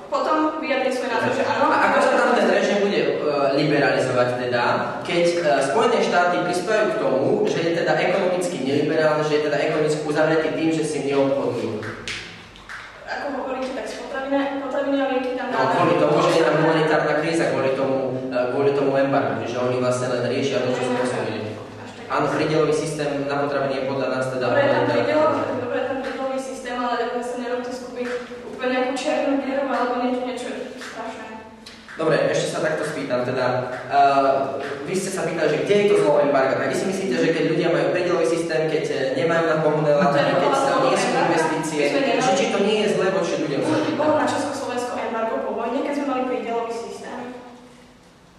Potom vyjadri svoj názor, že áno. A ako sa tam ten režim bude liberalizovať teda, keď Spojené štáty prispievajú k tomu, že je teda ekonomicky neliberálne, že je teda ekonomicky uzavretý tým, že si neobchodujú? Ako hovoríte, tak z potraviny a lieky tam dáme. No, kvôli tomu, že je tam humanitárna kríza, kvôli tomu embargu, že oni vlastne len riešia to, čo sme oslovili. Áno, prídelový systém na potraviny je podľa nás teda... Dobre, tam prídelový systém, ale sa nerobte skúpiť úplne nejakú černú dieru alebo niečo strašné. Dobre, ešte sa takto spýtam, teda vy ste sa pýtali, že kde je to zlo embarga, tak vy si myslíte, že keď ľudia majú predielový systém, keď nemajú na pohonné látky, keď sa nie sú investície, či to nie je zlé voči ľuďom sa pýtam? Bolo na Československo embargo po vojne, keď sme mali predielový systém.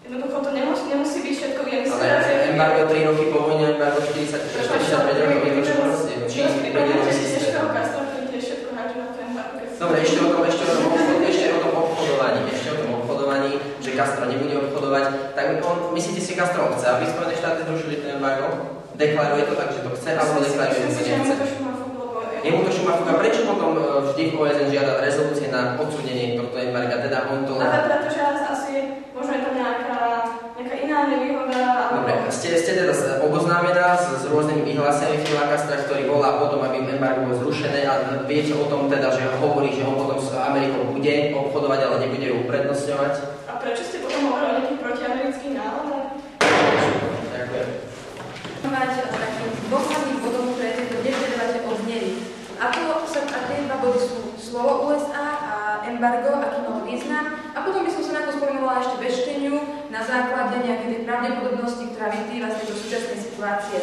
Jednoducho to nemusí byť všetko Ale embargo 3 roky po vojne, embargo 45 rokov, je to čo proste, či predielový systém. Dobre, ešte o tom obchodovaní, že Castro nebude obchodovať, tak myslíte si, Castro chce, aby Spojené štáty zrušili ten embargo? Deklaruje to tak, že to chce, alebo deklaruje, že to nechce? Jemu to šumá fúka. Prečo potom vždy v OSN žiada rezolúcie na odsúdenie tohto embarga? Teda on to... Ale pretože asi možno je tam nejaká iná nevýhoda. Dobre, ste teda oboznámená s rôznymi vyhláseniami Fidela Castra, ktorý volá potom, aby embargo bolo zrušené, a viete o tom teda, že hovorí, že on potom s Amerikou bude obchodovať, ale nebude ju uprednostňovať? A prečo ste potom hovorili o nejakých protiamerických náladách? Ďakujem. Mať takým dvoch hlavných bodov, ktoré tieto dnešnej debate odzneli. Tie dva body sú slovo USA a embargo, aký mal význam. A potom by som sa na to spomenula ešte bešteniu na základe nejakej tej pravdepodobnosti, ktorá vyplýva z tejto súčasnej situácie.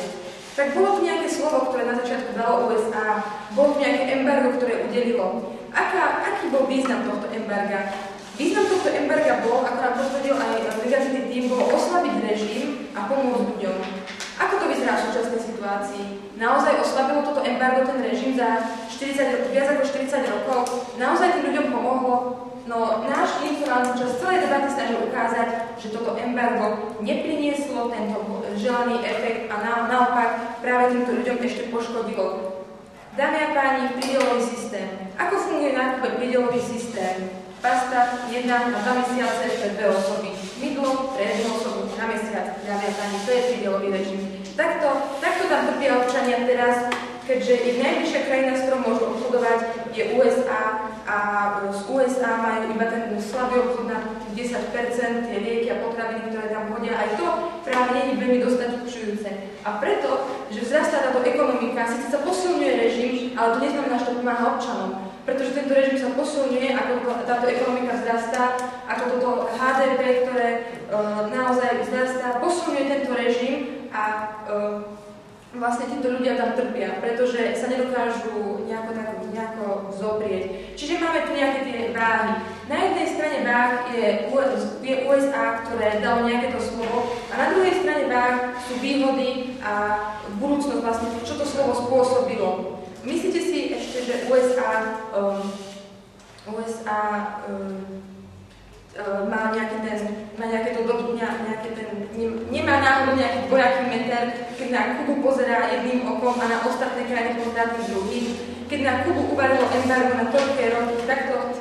Tak bolo tu nejaké slovo, ktoré na začiatku dalo USA, bolo tu nejaké embargo, ktoré udelilo. Aký bol význam tohto embarga? Význam tohto embarga bol, ako nám potvrdil aj negatívny tým, bolo oslabiť režim a pomôcť ľuďom. Ako to vyzerá v súčasnej situácii? Naozaj oslabilo toto embargo ten režim za viac ako 40 rokov? Naozaj tým ľuďom pomohlo? No náš tým sa nám počas celej debaty snažil ukázať, že toto embargo neprinieslo tento želaný efekt a naopak práve týmto ľuďom ešte poškodilo. Dámy a páni, prídelový systém. Ako funguje na Kube prídelový systém? Pasta 1 na 2 mesiace pre 2 osoby. Mydlo pre 1 osobu na mesiac. Dámy a páni, to je prídelový režim. Takto tam trpia občania teraz, keďže ich najbližšia krajina, s ktorou môžu obchodovať, je USA a z USA majú iba ten slabý obchod na 10%, tie lieky a potraviny, ktoré tam chodia. Aj to práve nie je veľmi dostačujúce. A preto, že vzrastá táto ekonomika, síce sa posilňuje režim, ale to neznamená, že to pomáha občanom. Pretože tento režim sa posilňuje, ako táto ekonomika vzrastá, ako toto HDP, ktoré naozaj vzrastá, posilňuje tento režim a vlastne títo ľudia tam trpia, pretože sa nedokážu nejako zoprieť. Čiže máme tu nejaké tie váhy. Na jednej strane váh je USA, ktoré dalo nejaké to slovo, a na druhej strane váh sú výhody a budúcnosť vlastne, čo to slovo spôsobilo. Myslíte si ešte, že USA má nemá náhodou nejaký dvojaký meter, keď na Kubu pozerá jedným okom a na ostatné krajiny pozerá tým druhým. Keď na Kubu uvalilo embargo na toľké roky, takto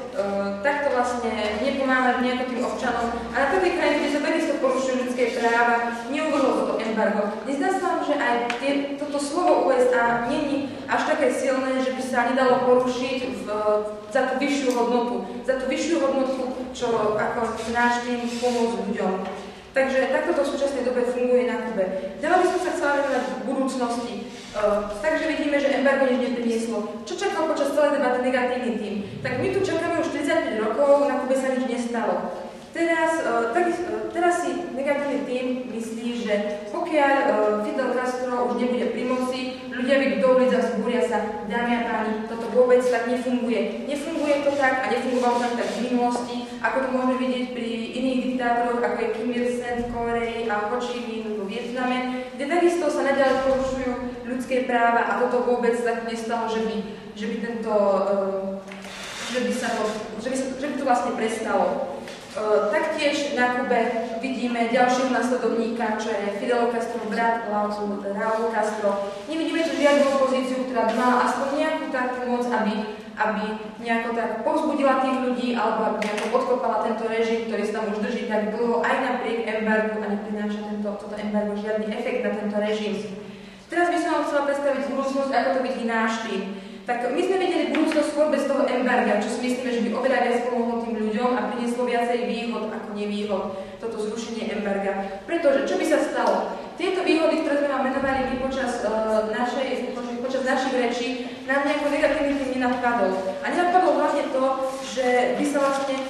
vlastne nepomáha nejako tým občanom. A na takej krajine, kde sa takisto porušujú ľudské práva, neuvrhlo toto embargo. Nezdá sa vám, že aj toto slovo USA není až také silné, že by sa nedalo porušiť za tú vyššiu hodnotu, čo ako náš tým pomôcť ľuďom. Takže takto to v súčasnej dobe funguje na Kube. Ďalej by som sa chcela venovať v budúcnosti. Takže vidíme, že embargo nič neprinieslo. Čo čakal počas celej debaty negatívny tým? Tak my tu čakáme už 35 rokov, na Kube sa nič nestalo. Teraz si negatívny tým myslí, že pokiaľ Fidel Castro už nebude pri moci, ľudia vyjdú do ulic a zbúria sa. Dámy a páni, toto vôbec tak nefunguje. Nefunguje to tak a nefungovalo tak v minulosti, ako to môžeme vidieť pri iných diktátoroch, ako je Kim Il-sen v Kórei a Ho Chi Minh vo Vietname, kde takisto sa naďalej porušujú ľudské práva a toto vôbec tak nestalo, že by to vlastne prestalo. Taktiež na Kube vidíme ďalšieho nasledovníka, čo je Fidel Castro, brat Raúl Castro. Nevidíme tu žiadnu opozíciu, ktorá by mala aspoň nejakú takú moc, aby nejako tak povzbudila tých ľudí alebo aby nejako podkopala tento režim, ktorý sa tam už drží tak dlho, aj napriek embargu, a neprináša toto embargo žiadny efekt na tento režim. Teraz by som vám chcela predstaviť budúcnosť, ako to vidí náš tým. Tak my sme videli budúcnosť skôr bez toho embarga, čo si myslíme, že by oveľa viac pomohlo tým ľuďom a prinieslo viacej výhod ako nevýhod toto zrušenie embarga. Pretože, čo by sa stalo? Tieto výhody, ktoré sme vám menovali my počas našich rečí, nám nejako negatívny tým nenapadol. A nenapadlo hlavne to, že by sa vlastne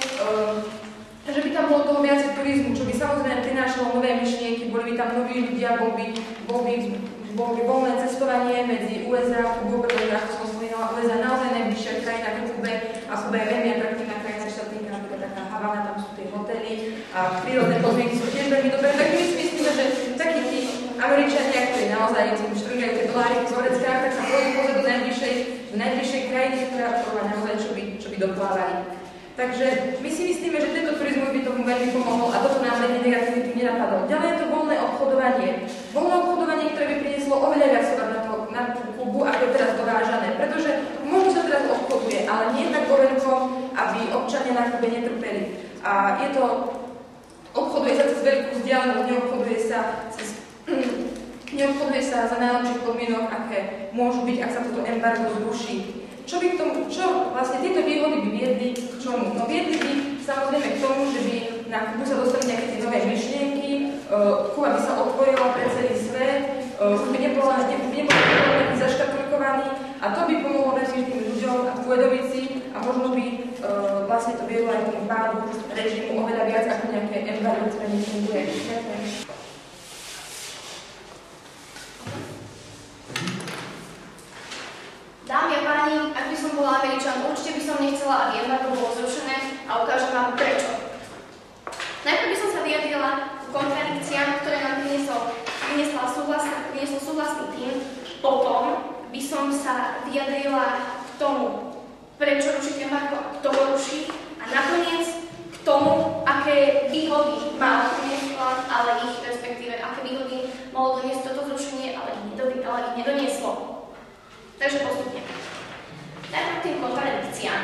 že že by tam bolo toho viacej turizmu, čo by samozrejme prinášalo nové myšlienky, boli by tam noví ľudia, bol by voľné cestovanie medzi USA a Kubou, pretože ako som spomínala, USA naozaj najbližšia krajina k Kube a Kuba je veľmi atraktívna krajina, čo sa týka napríklad taká Havana, tam sú tie hotely a prírodné podmienky sú tiež veľmi dobré, tak my si myslíme, že takí tí Američania, ktorí naozaj štrngajú tie doláry v Zoreckách, tak sa pôjdu pozrieť do najbližšej krajiny, ktorá naozaj čo by doplávali. Takže my si myslíme, že tento turizmus by tomu veľmi pomohol a toto nám veľmi negatívny tým nenapadlo. Ďalej je to voľné obchodovanie. Voľné obchodovanie, ktoré by prinieslo oveľa viac na tú Kubu, ako je teraz dovážané. Pretože možno sa teraz obchoduje, ale nie tak vo veľkom, aby občania na Kube netrpeli. A je to, obchoduje sa cez veľkú vzdialenosť, neobchoduje sa za najlepších podmienok, aké môžu byť, ak sa toto embargo zruší. Čo vlastne tieto výhody by viedli k čomu? No viedli by samozrejme k tomu, že by na Kubu sa dostali nejaké tie nové myšlienky, Kuba by sa otvorila pre celý svet, by nebol nejaký zaškatulkovaný a to by pomohlo tým ľuďom a uvedomiť si a možno by vlastne to viedlo aj tomu pádu režimu oveľa viac ako nejaké embargo, ktoré nefunguje. Dámy a páni, ak by som bola Američan, určite by som nechcela, aby embargo bolo zrušené a ukážem vám prečo. Najprv by som sa vyjadrila k kontradikciám, ktoré nám priniesol súhlasný tým. Potom by som sa vyjadrila k tomu, prečo rušiť embargo, kto ho ruší. A nakoniec k tomu, aké výhody mal doniesť plán, ale ich respektíve, aké výhody mohlo doniesť toto zrušenie, ale ich nedonieslo. Takže postupne. Najprv k tým kontradikciám.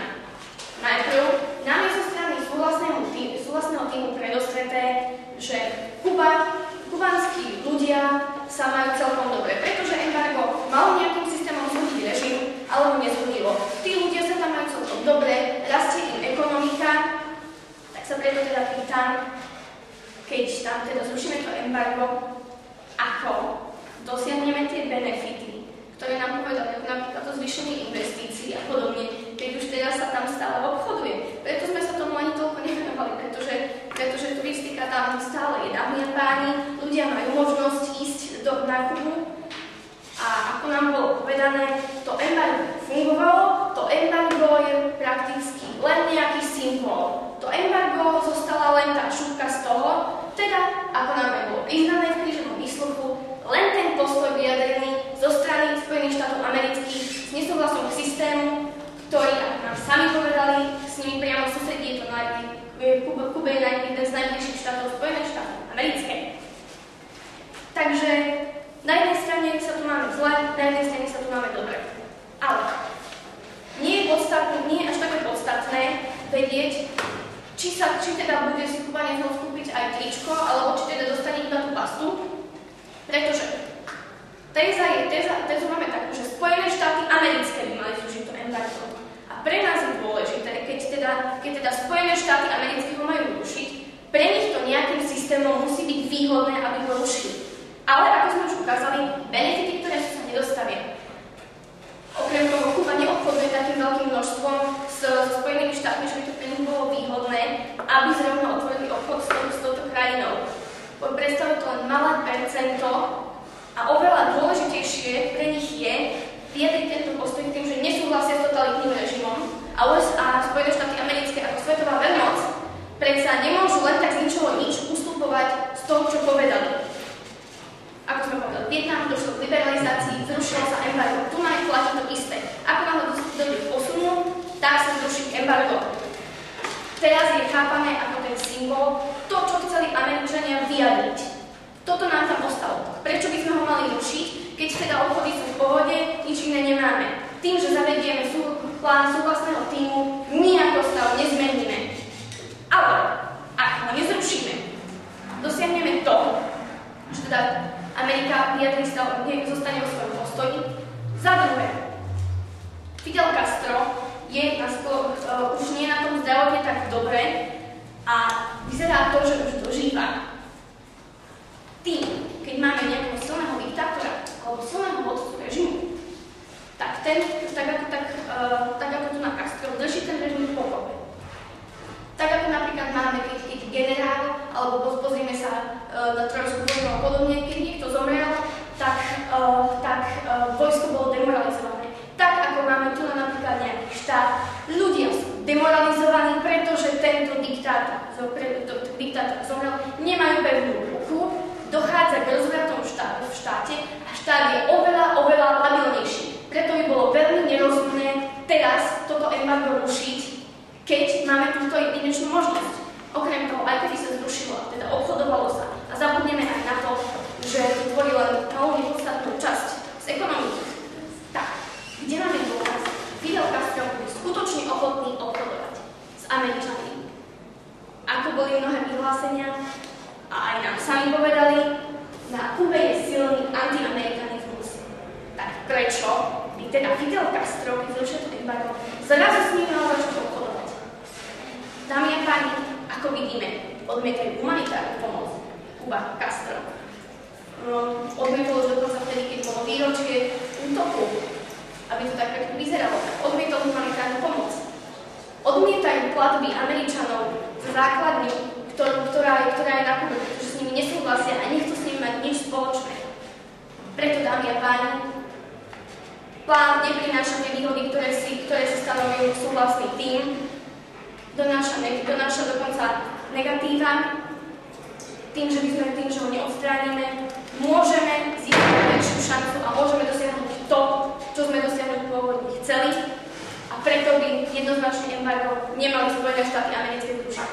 Najprv nám je zo strany súhlasného týmu predostreté, že kubanskí ľudia sa majú celkom dobre, pretože embargo malo nejakým systémom zhodiť režim, ale ho nezhodilo. Tí ľudia sa tam majú celkom dobre, rastie im ekonomika, tak sa preto teda pýtam, keď tam teda zrušíme to embargo, ako dosiahneme tie benefity, ktoré nám povedali, ako napríklad to zvýšenie investícií a podobne, keď už teraz sa tam stále obchoduje. Preto sme sa tomu ani toľko nevenovali, pretože turistika tam stále je. Dámy a páni, ľudia majú možnosť ísť na Kubu a ako nám bolo povedané, to embargo fungovalo, to embargo je prakticky len nejaký symbol. To embargo zostala len tá šupka z toho, teda ako nám bolo priznané v krížovom výsluchu, len ten postoj vyjadrený zo strany Spojených štátov amerických s nesúhlasom k systému, ktorý, ako nám sami povedali, s nimi priamo susedí, je to Kube je jeden z najbližších štátov Spojených štátov americké. Takže na jednej strane sa tu máme zle, na jednej strane sa tu máme dobre. Ale nie je až také podstatné vedieť, či teda bude si Kubanec môcť kúpiť aj tričko, alebo či teda dostane iba tú pastu. Pretože tézu máme takú, že Spojené štáty americké by mali zrušiť to embargo. A pre nás je dôležité, keď teda Spojené štáty americké ho majú rušiť, pre nich to nejakým systémom musí byť výhodné, aby ho rušili. Ale ako sme už ukázali, benefity, ktoré sa nedostavia. Okrem toho, Kuba neobchoduje takým veľkým množstvom s Spojenými štátmi, že by to pre nich bolo výhodné, aby zrovna otvorili obchod s touto krajinou. Predstavuje to len malé percento a oveľa dôležitejšie pre nich je vyjadriť tento postoj tým, že nesúhlasia s totalitným režimom a USA, Spojené štáty americké ako svetová veľmoc predsa nemôžu len tak z ničoho nič ustupovať z toho, čo povedali. Ako sme povedali, Vietnam došlo k liberalizácii, zrušilo sa embargo. Tu nám platí to isté. Ako nám ho dojde k posunu, tak sa zruší embargo. Teraz je chápané ako ten symbol, to, čo chceli Američania vyjadriť. Toto nám tam ostalo. Prečo by sme ho mali rušiť, keď teda obchody sú v pohode, nič iné nemáme. Tým, že zavedieme plán súhlasného týmu, nijako stav nezmeníme. Ale ak ho nezrušíme, dosiahneme to, že teda Amerika vyjadrí stav, zostane vo svojom postoji. Za druhé, Fidel Castro už nie je na tom zdravotne tak dobre a vyzerá to, že už dožíva. Tým, keď máme nejakého silného diktátora alebo silného vodcu režimu, tak ako tu na Castro drží ten režim v pokope. Tak ako napríklad máme, keď demoralizovaní, pretože tento diktátor zomrel, nemajú pevnú ruku, dochádza k rozvratom v štáte a štát je oveľa labilnejší. Preto by bolo veľmi nerozumné teraz toto embargo rušiť, keď máme túto jedinečnú možnosť. Okrem toho, aj keby sa zrušilo, teda obchodovalo sa a zabudneme aj na to, že to tvorí len malú nepodstatnú časť z ekonomiky. Tak, kde máme dôkaz? Fidel Castro bol skutočne ochotný obchodovať s Američanmi. Ako boli mnohé vyhlásenia a aj nám sami povedali, na Kube je silný antiamerikanizmus. Tak prečo by teda Fidel Castro, keď zrušil to embargo, zrazu s ním mal začať obchodovať? Dámy a páni, ako vidíme, odmietajú humanitárnu pomoc Kuba Castro. Odmietol dokonca vtedy, keď bolo výročie útoku, aby to tak pekne vyzeralo. Odmietol humanitárnu pomoc. Odmietajú platby Američanov za základňu, ktorá je na Kube, pretože s nimi nesúhlasia a nechcú s nimi mať nič spoločné. Preto, dámy a páni, plán neprináša tie výhody, ktoré si stanovujú súhlasný tým, donáša dokonca negatíva, tým, že ho neodstránime, môžeme získať väčšiu šancu a môžeme dosiahnuť to, čo sme dosiahnuť pôvodne chceli, a preto by jednoznačne embargo nemali Spojené štáty americké zrušiť.